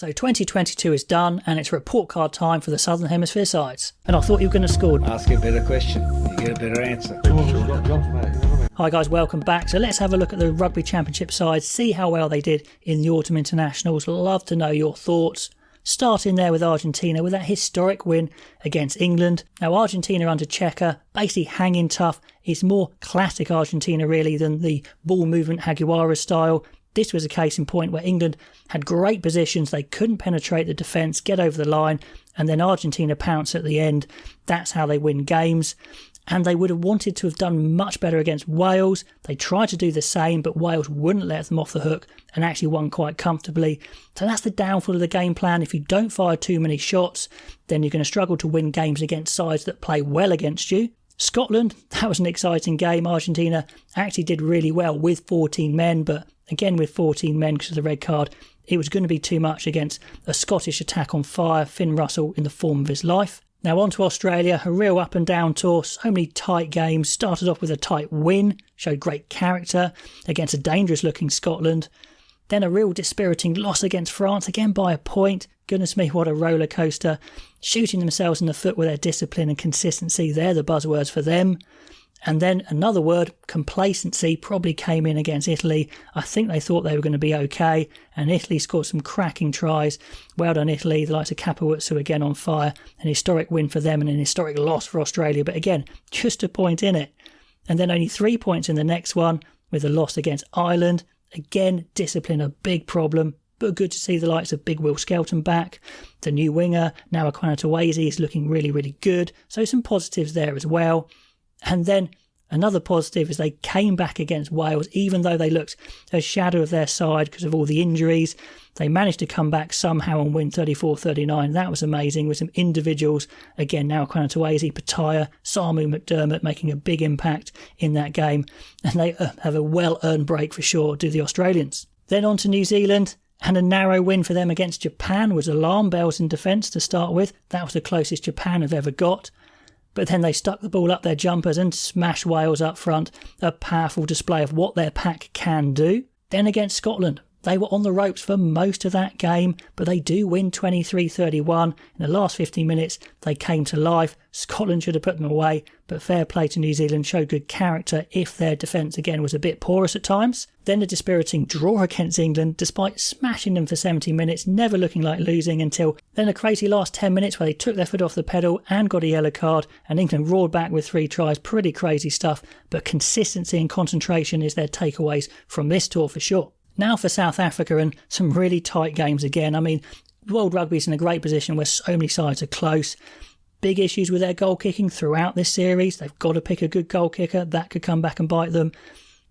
So 2022 is done and it's report card time for the Southern Hemisphere sides. And I thought you were going to score. Ask a better question, you get a better answer. Hi guys, welcome back. So let's have a look at the Rugby Championship sides, see how well they did in the Autumn Internationals. Love to know your thoughts. Starting there with Argentina with that historic win against England. Now Argentina under Cheika, basically hanging tough. It's more classic Argentina really than the ball movement Haguara style. This was a case in point where England had great positions, they couldn't penetrate the defence, get over the line, and then Argentina pounced at the end. That's how they win games. And they would have wanted to have done much better against Wales. They tried to do the same, but Wales wouldn't let them off the hook and actually won quite comfortably. So that's the downfall of the game plan. If you don't fire too many shots, then you're going to struggle to win games against sides that play well against you. Scotland, that was an exciting game. Argentina actually did really well with 14 men, but again with 14 men because of the red card, it was going to be too much against a Scottish attack on fire, Finn Russell in the form of his life. Now on to Australia, a real up and down tour, so many tight games. Started off with a tight win, showed great character against a dangerous looking Scotland. Then a real dispiriting loss against France, again by a point. Goodness me, what a roller coaster. Shooting themselves in the foot with their discipline and consistency, they're the buzzwords for them. And then another word, complacency, probably came in against Italy. I think they thought they were going to be okay, and Italy scored some cracking tries. Well done Italy, the likes of Capewutsu again on fire. An historic win for them and an historic loss for Australia, but again, just a point in it. And then only 3 points in the next one with a loss against Ireland. Again, discipline a big problem, but good to see the likes of Big Will Skelton back. The new winger, now Aquana Tuwezi, is looking really, really good. So some positives there as well. And then another positive is they came back against Wales, even though they looked a shadow of their side because of all the injuries. They managed to come back somehow and win 34-39. That was amazing with some individuals. Again, now Aquana Tuwezi, Pataya, Samu McDermott making a big impact in that game. And they have a well-earned break for sure, do the Australians. Then on to New Zealand. And a narrow win for them against Japan was alarm bells in defence to start with. That was the closest Japan have ever got. But then they stuck the ball up their jumpers and smashed Wales up front. A powerful display of what their pack can do. Then against Scotland, they were on the ropes for most of that game, but they do win 23-31. In the last 15 minutes, they came to life. Scotland should have put them away, but fair play to New Zealand, showed good character if their defence again was a bit porous at times. Then a dispiriting draw against England, despite smashing them for 70 minutes, never looking like losing until then a crazy last 10 minutes where they took their foot off the pedal and got a yellow card, and England roared back with 3 tries. Pretty crazy stuff, but consistency and concentration is their takeaways from this tour for sure. Now for South Africa and some really tight games again. I mean, World Rugby's in a great position where so many sides are close. Big issues with their goal kicking throughout this series. They've got to pick a good goal kicker. That could come back and bite them.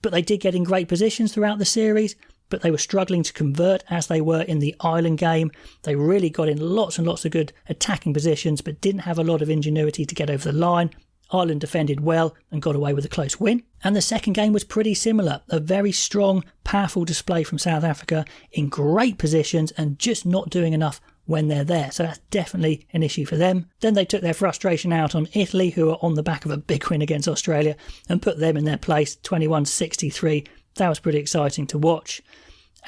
But they did get in great positions throughout the series, but they were struggling to convert as they were in the Ireland game. They really got in lots and lots of good attacking positions, but didn't have a lot of ingenuity to get over the line. Ireland defended well and got away with a close win. And the second game was pretty similar. A very strong, powerful display from South Africa in great positions and just not doing enough when they're there. So that's definitely an issue for them. Then they took their frustration out on Italy, who are on the back of a big win against Australia, and put them in their place, 21-63. That was pretty exciting to watch.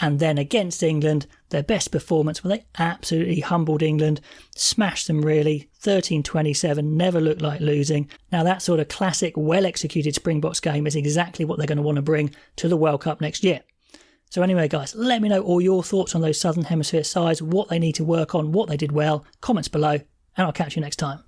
And then against England, their best performance, where they absolutely humbled England, smashed them really, 13-27, never looked like losing. Now that sort of classic, well-executed Springboks game is exactly what they're going to want to bring to the World Cup next year. So anyway, guys, let me know all your thoughts on those Southern Hemisphere sides, what they need to work on, what they did well, comments below, and I'll catch you next time.